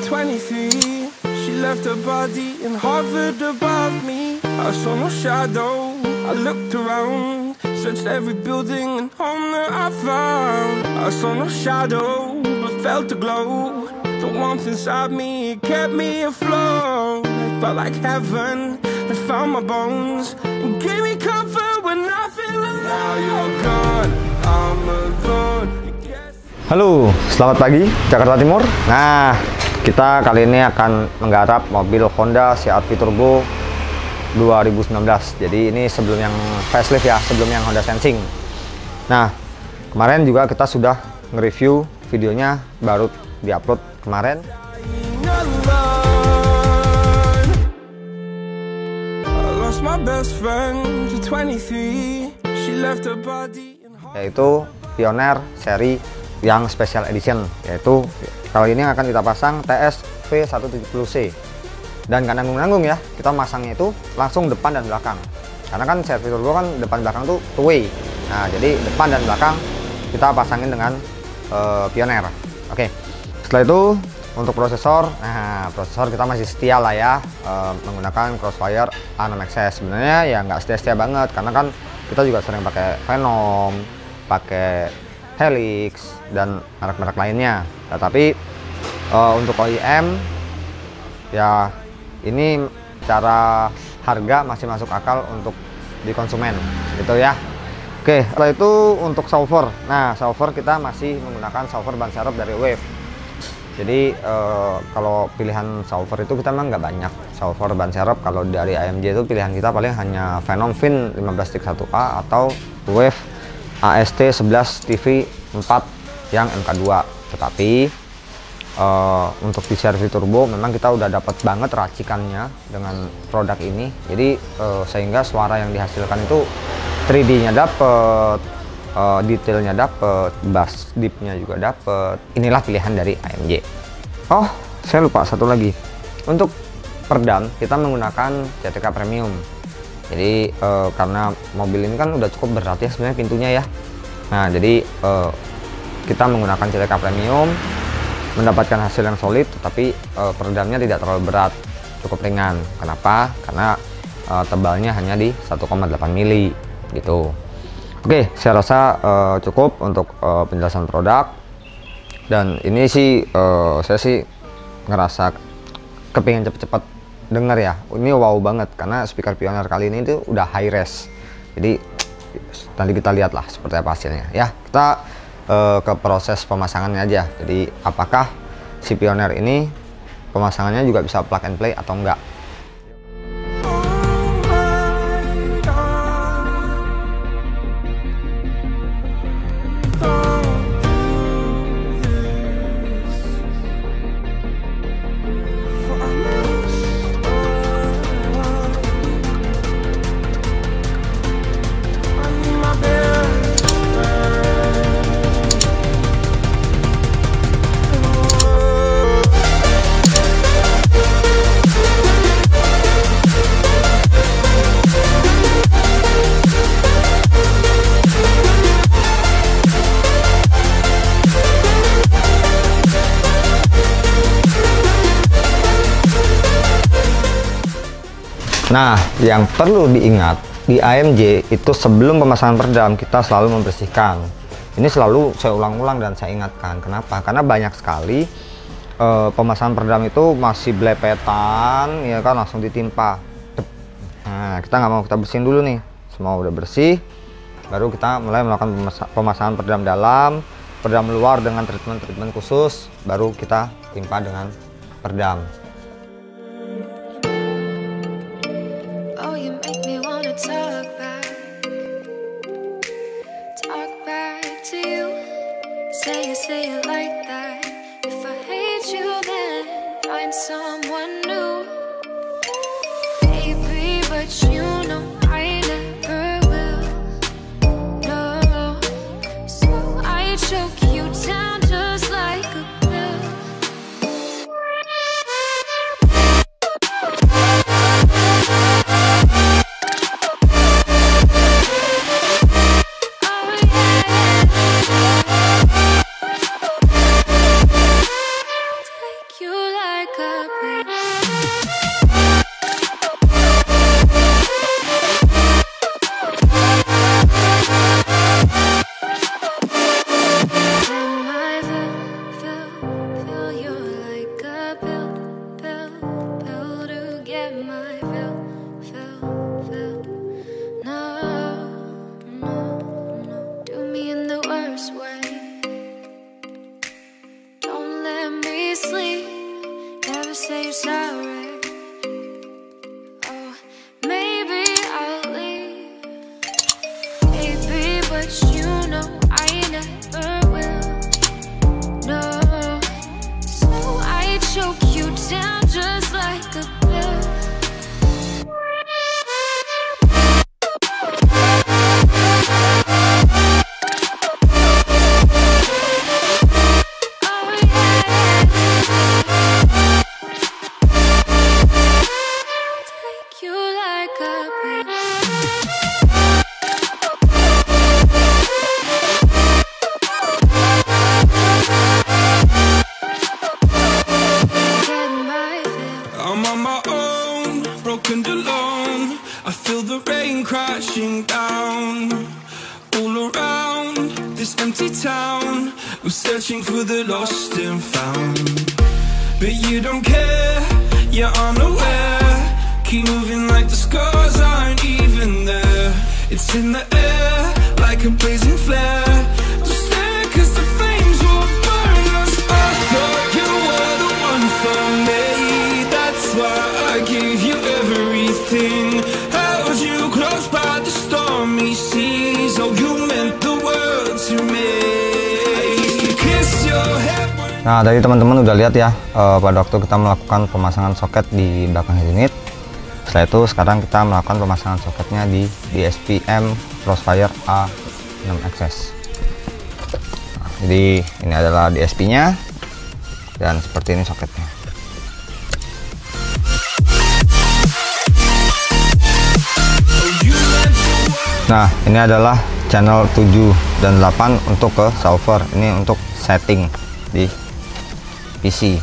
23, she left her body and hovered above me. I saw no shadow, I looked around, searched every building and home that I found. I saw no shadow, but felt a glow. The warmth inside me, it kept me afloat. It felt like heaven, it found my bones and gave me comfort when I feel alone. Now you're gone, I'm alone. Halo, selamat pagi Jakarta Timur. Nah, kita kali ini akan menggarap mobil Honda CR-V Turbo 2019. Jadi ini sebelum yang facelift ya, sebelum yang Honda Sensing. Nah, kemarin juga kita sudah nge-review videonya, baru diupload kemarin. Yaitu Pioneer seri yang special edition, yaitu kali ini akan kita pasang TS V170C. Dan gak nanggung-nanggung ya, kita masangnya itu langsung depan dan belakang, karena kan CR-V Turbo kan depan belakang tuh two way. Nah, jadi depan dan belakang kita pasangin dengan Pioneer. Oke, setelah itu untuk prosesor, nah prosesor kita masih setia lah ya, menggunakan Crossfire A6XS. Sebenarnya ya nggak setia-setia banget, karena kan kita juga sering pakai Venom, pakai Helix dan merek-merek lainnya. Nah, tapi untuk OEM ya ini cara harga masih masuk akal untuk di konsumen gitu ya. Oke, setelah itu untuk subwoofer. Nah, subwoofer kita masih menggunakan subwoofer ban serep dari Wave. Jadi kalau pilihan subwoofer itu kita memang nggak banyak subwoofer ban serep. Kalau dari AMG itu pilihan kita paling hanya Venom Fin 15-1A atau Wave AST11 TV 4 yang MK2. Tetapi untuk di CR-V Turbo memang kita udah dapat banget racikannya dengan produk ini. Jadi sehingga suara yang dihasilkan itu 3D-nya dapet, detailnya dapet, bass deep-nya juga dapet. Inilah pilihan dari AMG. Oh, saya lupa satu lagi. Untuk peredam kita menggunakan CTK Premium. Jadi karena mobil ini kan udah cukup berat ya sebenarnya pintunya ya. Nah, jadi kita menggunakan CTK Premium, mendapatkan hasil yang solid, tetapi peredamnya tidak terlalu berat, cukup ringan. Kenapa? Karena tebalnya hanya di 1,8 mili gitu. Oke, saya rasa cukup untuk penjelasan produk. Dan ini sih saya sih ngerasa kepingin cepet-cepet denger ya. Ini wow banget karena speaker Pioneer kali ini tuh udah high res. Jadi nanti kita lihat lah seperti apa hasilnya ya. Kita ke proses pemasangannya aja. Jadi apakah si Pioneer ini pemasangannya juga bisa plug and play atau enggak? Nah, yang perlu diingat di AMG itu sebelum pemasangan peredam kita selalu membersihkan. Ini selalu saya ulang-ulang dan saya ingatkan. Kenapa? Karena banyak sekali pemasangan peredam itu masih belepetan, ya kan, langsung ditimpa. Nah, kita nggak mau, kita bersihin dulu nih. Semua udah bersih, baru kita mulai melakukan pemasangan peredam dalam, peredam luar dengan treatment khusus, baru kita timpa dengan peredam. Say it like that. If I hate you, then find someone new. Baby, but you know I never will. No, so I choke you down just like a pill. You like like a pill. Say sorry. Oh, maybe I'll leave, maybe, but you know I never will. No, so I choke you down just like a pill. Crashing down all around this empty town. I'm searching for the lost and found, but you don't care, you're unaware. Keep moving like the scars aren't even there. It's in the air like a blazing flare. Don't stare 'cause the flames will burn us. I thought you were the one for me, that's why I gave you everything. Held you close by the stormy seas. Oh, you meant the world to me. I used to kiss your head. Nah, tadi teman-teman udah lihat ya pada waktu kita melakukan pemasangan soket di belakang unit. Setelah itu sekarang kita melakukan pemasangan soketnya di DSP-M Crossfire A6XS. Nah, jadi ini adalah DSP-nya dan seperti ini soketnya. Nah, ini adalah channel 7 dan 8 untuk ke solver. Ini untuk setting di PC.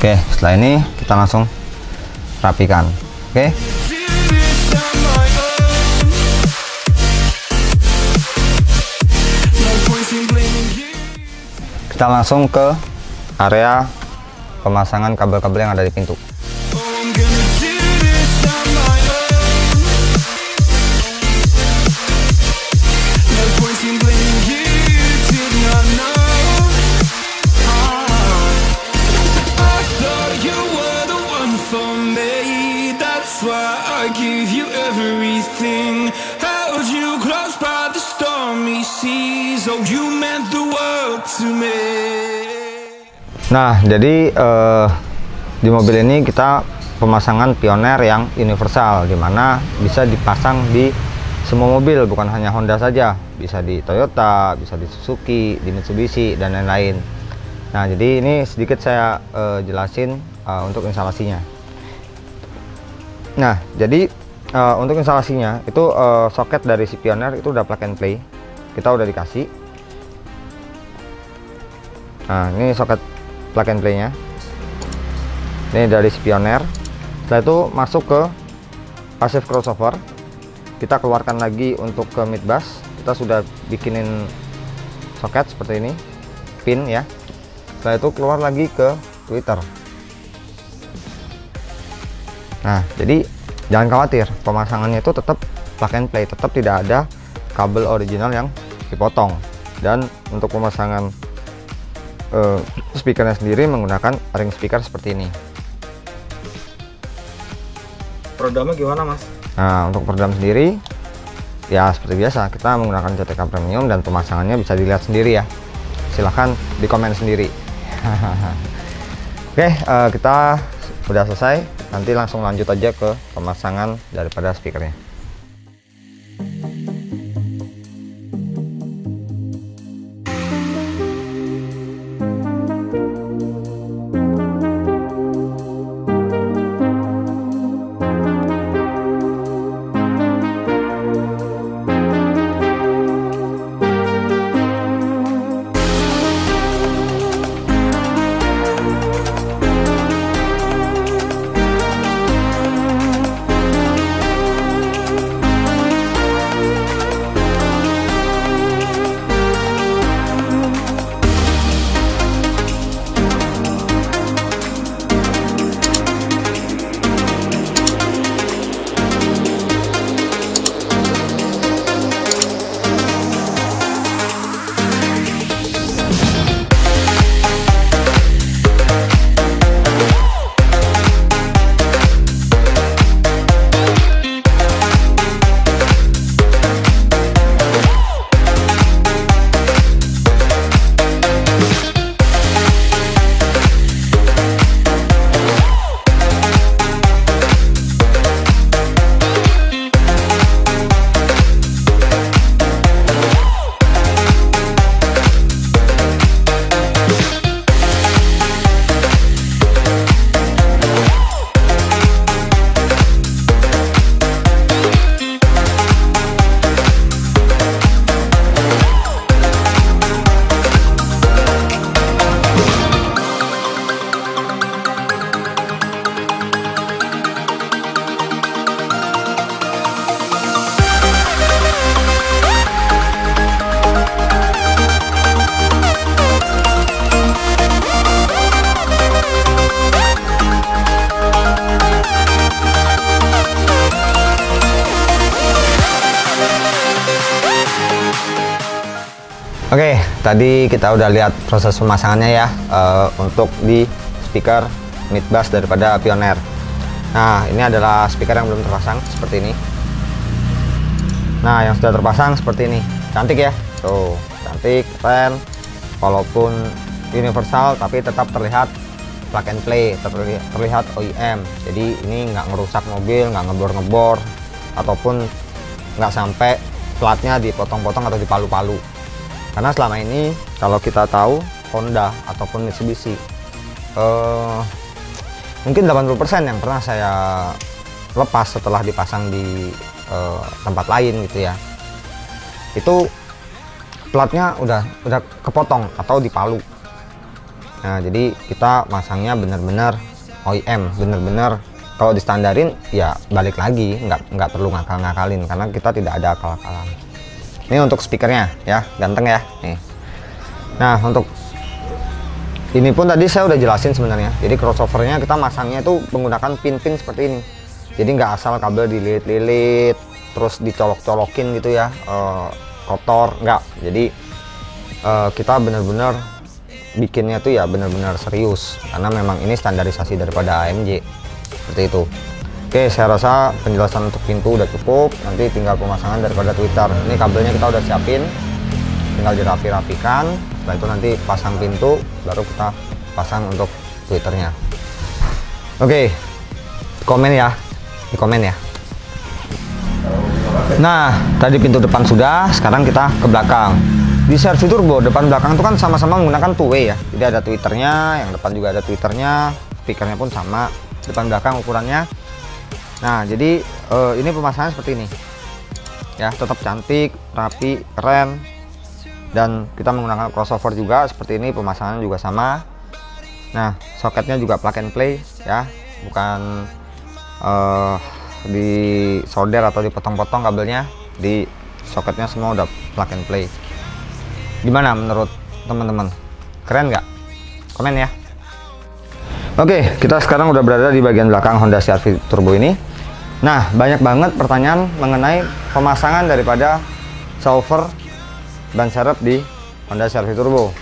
Oke, setelah ini kita langsung rapikan. Oke. Kita langsung ke area pemasangan kabel-kabel yang ada di pintu. Nah, jadi di mobil ini kita pemasangan Pioneer yang universal, dimana bisa dipasang di semua mobil, bukan hanya Honda saja, bisa di Toyota, bisa di Suzuki, di Mitsubishi, dan lain-lain. Nah, jadi ini sedikit saya jelasin untuk instalasinya. Nah, jadi untuk instalasinya itu soket dari si Pioneer itu udah plug and play, kita udah dikasih. Nah, ini soket plug and play nya ini dari si Pioneer. Setelah itu masuk ke passive crossover, kita keluarkan lagi untuk ke mid bus. Kita sudah bikinin soket seperti ini, pin ya. Setelah itu keluar lagi ke tweeter. Nah, jadi jangan khawatir, pemasangannya itu tetap plug and play, tetap tidak ada kabel original yang dipotong. Dan untuk pemasangan speakernya sendiri menggunakan ring speaker seperti ini. Peredamnya gimana, Mas? Nah, untuk peredam sendiri ya seperti biasa, kita menggunakan CTK Premium dan pemasangannya bisa dilihat sendiri ya. Silahkan di komen sendiri. Oke, kita udah selesai. Nanti langsung lanjut aja ke pemasangan daripada speakernya. Oke, tadi kita udah lihat proses pemasangannya ya, untuk di speaker mid bass daripada Pioneer. Nah, ini adalah speaker yang belum terpasang seperti ini. Nah, yang sudah terpasang seperti ini, cantik ya, tuh cantik, keren. Walaupun universal tapi tetap terlihat plug and play, terlihat OEM. Jadi ini nggak ngerusak mobil, nggak ngebor-ngebor, ataupun nggak sampai platnya dipotong-potong atau dipalu-palu. Karena selama ini kalau kita tahu Honda ataupun Mitsubishi, mungkin 80% yang pernah saya lepas setelah dipasang di tempat lain gitu ya, itu platnya udah kepotong atau dipalu. Nah, jadi kita masangnya bener-bener OEM, bener-bener kalau distandarin ya balik lagi, nggak perlu ngakal-ngakalin karena kita tidak ada akal-akalan. Ini untuk speakernya ya, ganteng ya nih. Nah, untuk ini pun tadi saya udah jelasin sebenarnya. Jadi crossovernya kita masangnya itu menggunakan pin-pin seperti ini. Jadi nggak asal kabel dililit-lilit terus dicolok-colokin gitu ya, kotor, nggak. Jadi kita bener-bener bikinnya tuh ya bener-bener serius karena memang ini standarisasi daripada AMG seperti itu. Oke, saya rasa penjelasan untuk pintu udah cukup. Nanti tinggal pemasangan daripada Twitter. Ini kabelnya kita udah siapin, tinggal dirapi-rapikan. Setelah itu nanti pasang pintu, baru kita pasang untuk Twitternya. Oke, komen ya, di komen ya. Nah, tadi pintu depan sudah, sekarang kita ke belakang. Di Shelfie Turbo depan belakang itu kan sama-sama menggunakan two way ya. Jadi ada Twitternya, yang depan juga ada Twitternya, speakernya pun sama, depan belakang ukurannya. Nah, jadi ini pemasangan seperti ini ya, tetap cantik, rapi, keren, dan kita menggunakan crossover juga seperti ini. Pemasangan juga sama. Nah, soketnya juga plug and play ya, bukan di solder atau dipotong-potong kabelnya. Di soketnya semua udah plug and play. Gimana menurut teman-teman? Keren nggak? Komen ya. Oke, kita sekarang udah berada di bagian belakang Honda CR-V Turbo ini. Nah, banyak banget pertanyaan mengenai pemasangan daripada subwoofer ban serep di Honda CR-V Turbo.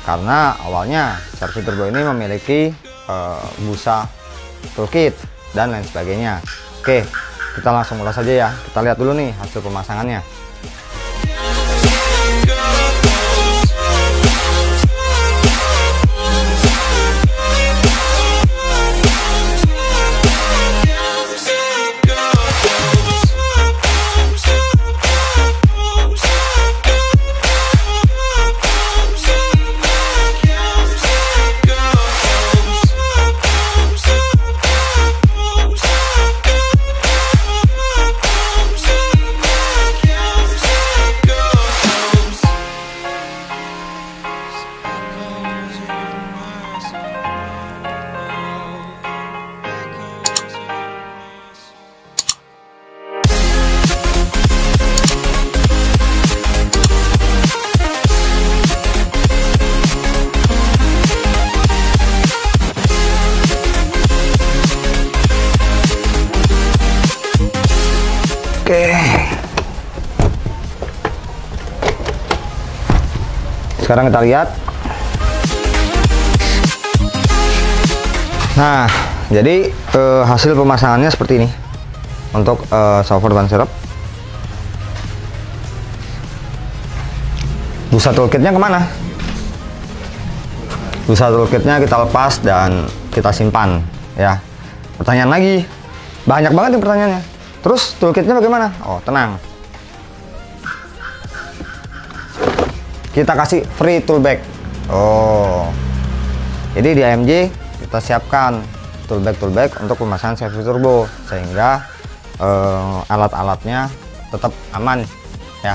Karena awalnya CR-V Turbo ini memiliki busa toolkit dan lain sebagainya. Oke, kita langsung ulas saja ya. Kita lihat dulu nih hasil pemasangannya. Oke, sekarang kita lihat. Nah, jadi hasil pemasangannya seperti ini untuk subwoofer ban serep. Busa toolkitnya kemana? Busa toolkitnya kita lepas dan kita simpan ya. Pertanyaan lagi, banyak banget nih pertanyaannya. Terus toolkitnya bagaimana? Oh, tenang. Kita kasih free tool bag. Oh. Jadi di AMG kita siapkan tool bag untuk pemasangan CR-V Turbo sehingga alat-alatnya tetap aman ya.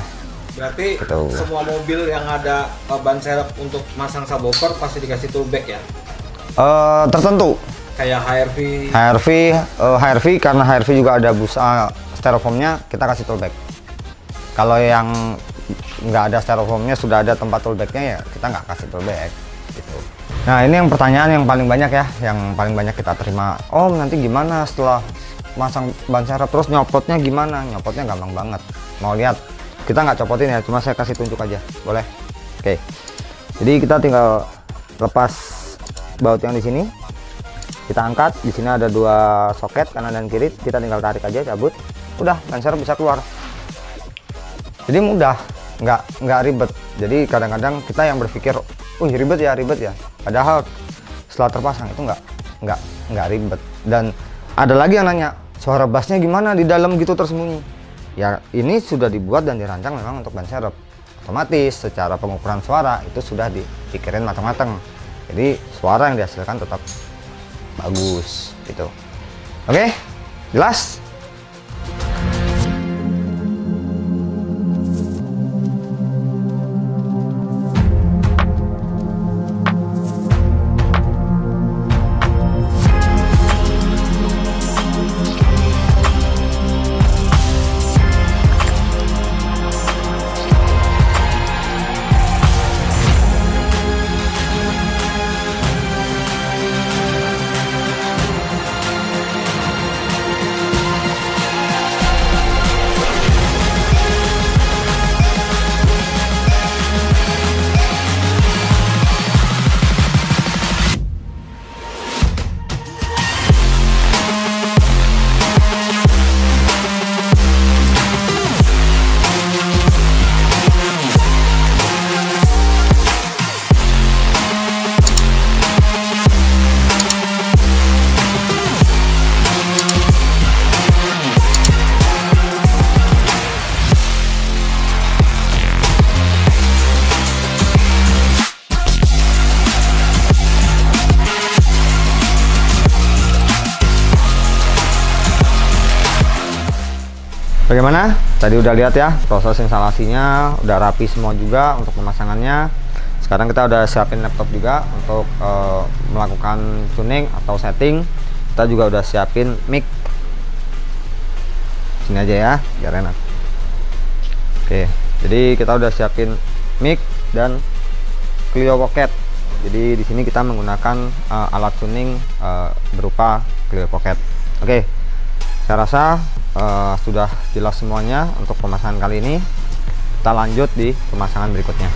Berarti gitu. Semua mobil yang ada ban serep untuk masang subwoofer pasti dikasih tool bag ya? Tertentu. Kayak HRV karena HRV juga ada busa styrofoamnya, kita kasih tool bag. Kalau yang nggak ada styrofoamnya, sudah ada tempat tool bagnya ya kita nggak kasih tool bag gitu. Nah, ini yang pertanyaan yang paling banyak ya, yang paling banyak kita terima. Om, nanti gimana setelah masang ban serep, terus nyopotnya gimana? Nyopotnya gampang banget. Mau lihat? Kita nggak copotin ya, cuma saya kasih tunjuk aja, boleh? Oke. Jadi kita tinggal lepas baut yang di sini. Kita angkat. Di sini ada 2 soket kanan dan kiri. Kita tinggal tarik aja, cabut. Udah, ban serep bisa keluar. Jadi mudah, nggak ribet. Jadi kadang-kadang kita yang berpikir, ribet ya. Padahal setelah terpasang itu nggak ribet. Dan ada lagi yang nanya, suara bassnya gimana di dalam gitu tersembunyi? Ya ini sudah dibuat dan dirancang memang untuk ban serep. Otomatis secara pengukuran suara itu sudah dipikirin matang-matang. Jadi suara yang dihasilkan tetap bagus gitu. Oke, jelas? Bagaimana? Tadi udah lihat ya proses instalasinya, udah rapi semua juga untuk pemasangannya. Sekarang kita udah siapin laptop juga untuk melakukan tuning atau setting. Kita juga udah siapin mic. Sini aja ya, biar enak. Oke, jadi kita udah siapin mic dan Clio Pocket. Jadi di sini kita menggunakan alat tuning berupa Clio Pocket. Oke, saya rasa sudah jelas semuanya untuk pemasangan kali ini. Kita lanjut di pemasangan berikutnya.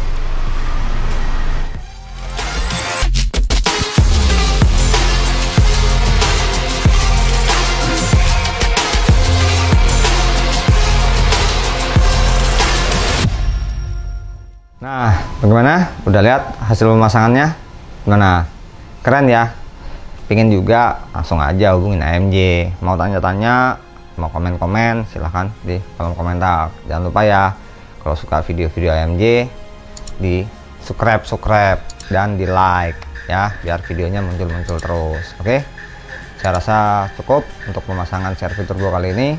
Nah, bagaimana? Udah lihat hasil pemasangannya? Gimana? Keren ya? Pengen juga? Langsung aja hubungin AMJ. Mau tanya-tanya, mau komen-komen, silahkan di kolom komentar. Jangan lupa ya, kalau suka video-video AMJ, di subscribe dan di like ya, biar videonya muncul-muncul terus. Oke, saya rasa cukup untuk pemasangan servis turbo kali ini.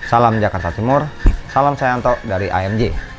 Salam Jakarta Timur, salam Sayanto dari AMJ.